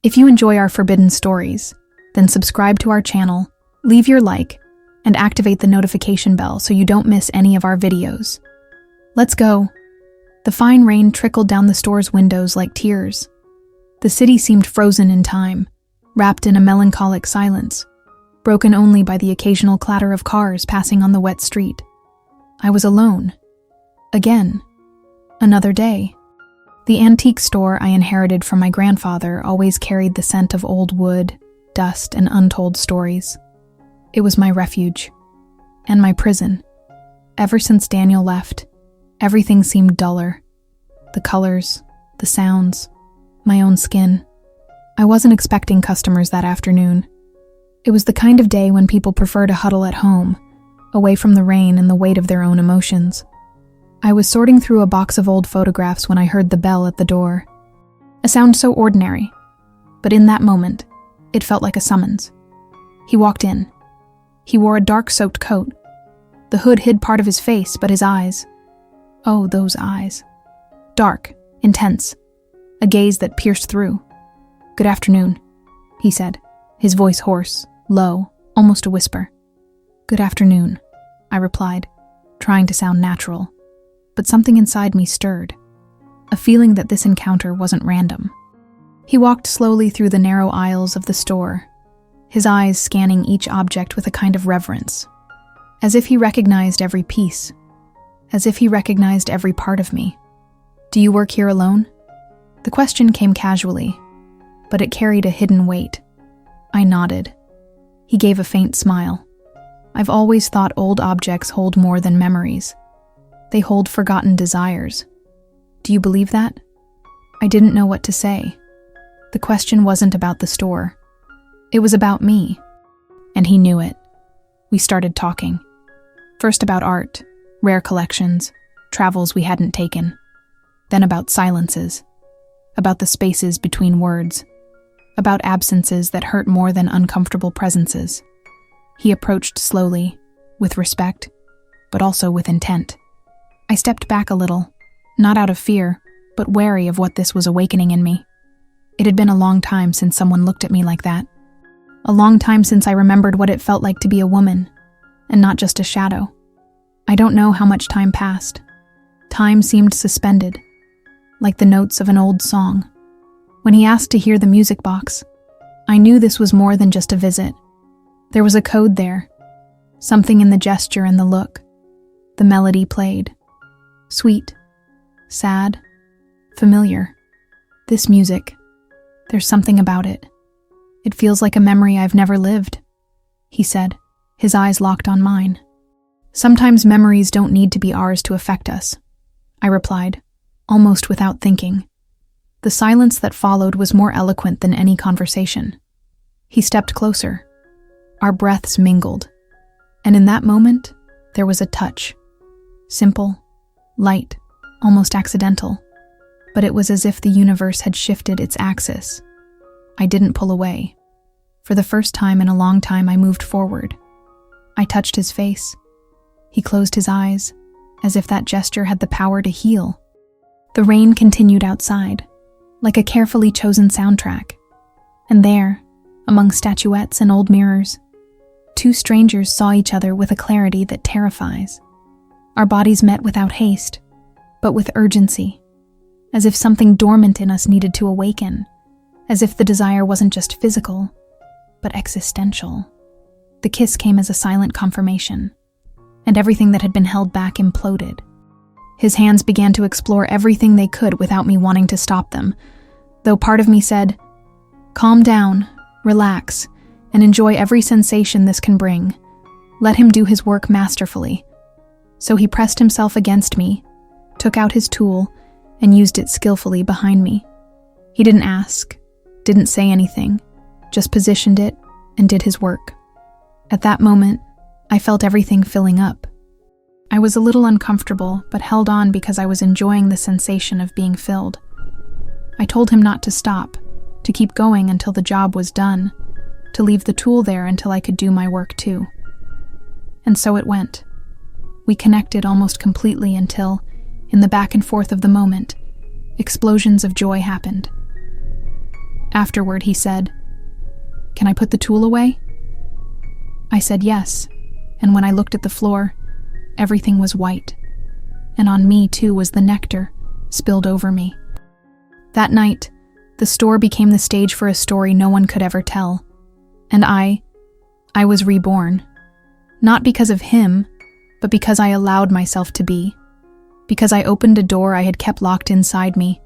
If you enjoy our forbidden stories, then subscribe to our channel, leave your like, and activate the notification bell so you don't miss any of our videos. Let's go. The fine rain trickled down the store's windows like tears. The city seemed frozen in time, wrapped in a melancholic silence, broken only by the occasional clatter of cars passing on the wet street. I was alone. Again. Another day. The antique store I inherited from my grandfather always carried the scent of old wood, dust, and untold stories. It was my refuge. And my prison. Ever since Daniel left, everything seemed duller. The colors, the sounds, my own skin. I wasn't expecting customers that afternoon. It was the kind of day when people prefer to huddle at home, away from the rain and the weight of their own emotions. I was sorting through a box of old photographs when I heard the bell at the door. A sound so ordinary, but in that moment, it felt like a summons. He walked in. He wore a dark soaked coat. The hood hid part of his face, but his eyes. Oh, those eyes. Dark, intense, a gaze that pierced through. "Good afternoon," he said, his voice hoarse, low, almost a whisper. "Good afternoon," I replied, trying to sound natural. But something inside me stirred, a feeling that this encounter wasn't random. He walked slowly through the narrow aisles of the store, his eyes scanning each object with a kind of reverence, as if he recognized every piece, as if he recognized every part of me. "Do you work here alone?" The question came casually, but it carried a hidden weight. I nodded. He gave a faint smile. "I've always thought old objects hold more than memories. They hold forgotten desires. Do you believe that?" I didn't know what to say. The question wasn't about the store. It was about me. And he knew it. We started talking. First about art, rare collections, travels we hadn't taken. Then about silences. About the spaces between words. About absences that hurt more than uncomfortable presences. He approached slowly, with respect, but also with intent. I stepped back a little, not out of fear, but wary of what this was awakening in me. It had been a long time since someone looked at me like that. A long time since I remembered what it felt like to be a woman, and not just a shadow. I don't know how much time passed. Time seemed suspended, like the notes of an old song. When he asked to hear the music box, I knew this was more than just a visit. There was a code there, something in the gesture and the look. The melody played. Sweet, sad, familiar. This music, there's something about it. It feels like a memory I've never lived, he said, his eyes locked on mine. Sometimes memories don't need to be ours to affect us, I replied, almost without thinking. The silence that followed was more eloquent than any conversation. He stepped closer. Our breaths mingled, and in that moment, there was a touch. Simple, light, almost accidental, but it was as if the universe had shifted its axis. I didn't pull away. For the first time in a long time, I moved forward. I touched his face. He closed his eyes, as if that gesture had the power to heal. The rain continued outside, like a carefully chosen soundtrack. And there, among statuettes and old mirrors, two strangers saw each other with a clarity that terrifies. Our bodies met without haste, but with urgency, as if something dormant in us needed to awaken, as if the desire wasn't just physical, but existential. The kiss came as a silent confirmation, and everything that had been held back imploded. His hands began to explore everything they could without me wanting to stop them, though part of me said, "Calm down, relax, and enjoy every sensation this can bring. Let him do his work masterfully." So he pressed himself against me, took out his tool, and used it skillfully behind me. He didn't ask, didn't say anything, just positioned it and did his work. At that moment, I felt everything filling up. I was a little uncomfortable, but held on because I was enjoying the sensation of being filled. I told him not to stop, to keep going until the job was done, to leave the tool there until I could do my work too. And so it went. We connected almost completely until, in the back and forth of the moment, explosions of joy happened. Afterward, he said, "Can I put the tool away?" I said yes, and when I looked at the floor, everything was white. And on me, too, was the nectar spilled over me. That night, the store became the stage for a story no one could ever tell. And I was reborn. Not because of him, but because I allowed myself to be. Because I opened a door I had kept locked inside me.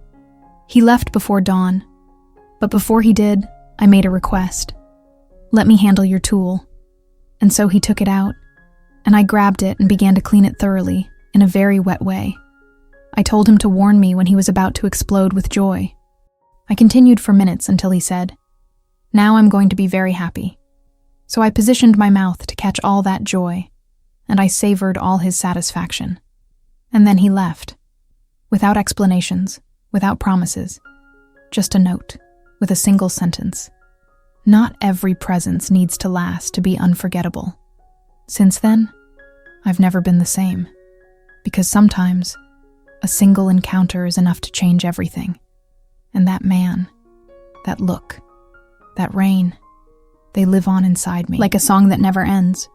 He left before dawn. But before he did, I made a request. "Let me handle your tool." And so he took it out, and I grabbed it and began to clean it thoroughly, in a very wet way. I told him to warn me when he was about to explode with joy. I continued for minutes until he said, "Now I'm going to be very happy." So I positioned my mouth to catch all that joy, and I savored all his satisfaction. And then he left, without explanations, without promises, just a note, with a single sentence. Not every presence needs to last to be unforgettable. Since then, I've never been the same, because sometimes a single encounter is enough to change everything. And that man, that look, that rain, they live on inside me, like a song that never ends.